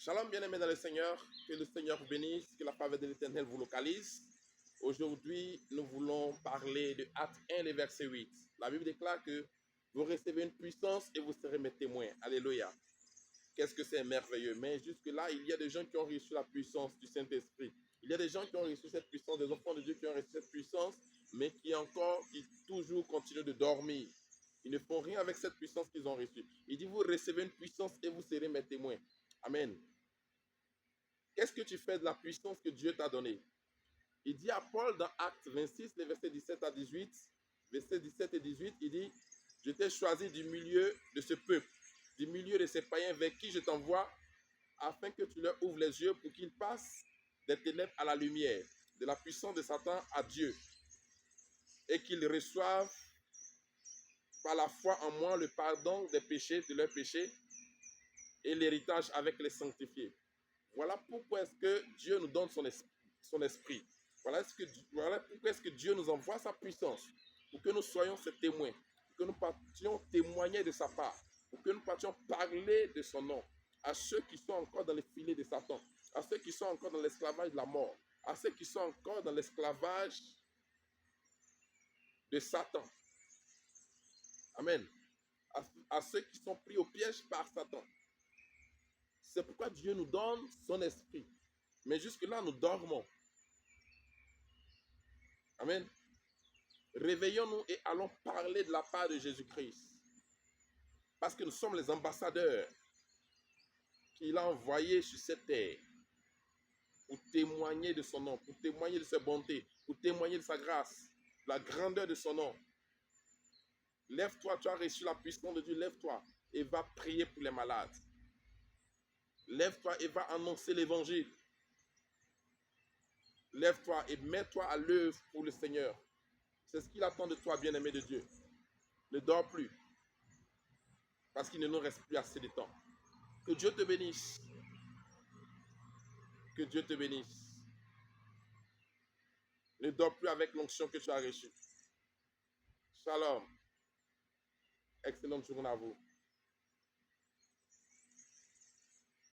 Shalom, bien-aimés dans le Seigneur, que le Seigneur vous bénisse, que la faveur de l'Éternel vous localise. Aujourd'hui, nous voulons parler de Actes 1, le verset 8. La Bible déclare que vous recevez une puissance et vous serez mes témoins. Alléluia. Qu'est-ce que c'est merveilleux. Mais jusque-là, il y a des gens qui ont reçu la puissance du Saint-Esprit. Il y a des gens qui ont reçu cette puissance, des enfants de Dieu qui ont reçu cette puissance, mais qui toujours continuent de dormir. Ils ne font rien avec cette puissance qu'ils ont reçue. Il dit, vous recevez une puissance et vous serez mes témoins. Amen. Qu'est-ce que tu fais de la puissance que Dieu t'a donnée? Il dit à Paul dans Actes 26, les versets 17 à 18, versets 17 et 18, il dit, je t'ai choisi du milieu de ce peuple, du milieu de ces païens vers qui je t'envoie, afin que tu leur ouvres les yeux pour qu'ils passent des ténèbres à la lumière, de la puissance de Satan à Dieu, et qu'ils reçoivent par la foi en moi le pardon des péchés, de leurs péchés, et l'héritage avec les sanctifiés. Voilà pourquoi est-ce que Dieu nous donne son esprit. Voilà pourquoi est-ce que Dieu nous envoie sa puissance, pour que nous soyons ses témoins, pour que nous partions témoigner de sa part, pour que nous partions parler de son nom à ceux qui sont encore dans les filets de Satan, à ceux qui sont encore dans l'esclavage de la mort, à ceux qui sont encore dans l'esclavage de Satan. Amen. À ceux qui sont pris au piège par Satan. C'est pourquoi Dieu nous donne son esprit. Mais jusque-là, nous dormons. Amen. Réveillons-nous et allons parler de la part de Jésus-Christ. Parce que nous sommes les ambassadeurs qu'il a envoyés sur cette terre pour témoigner de son nom, pour témoigner de sa bonté, pour témoigner de sa grâce, la grandeur de son nom. Lève-toi, tu as reçu la puissance de Dieu, lève-toi et va prier pour les malades. Lève-toi et va annoncer l'évangile. Lève-toi et mets-toi à l'œuvre pour le Seigneur. C'est ce qu'il attend de toi, bien-aimé de Dieu. Ne dors plus, parce qu'il ne nous reste plus assez de temps. Que Dieu te bénisse. Que Dieu te bénisse. Ne dors plus avec l'onction que tu as reçue. Shalom. Excellente journée à vous.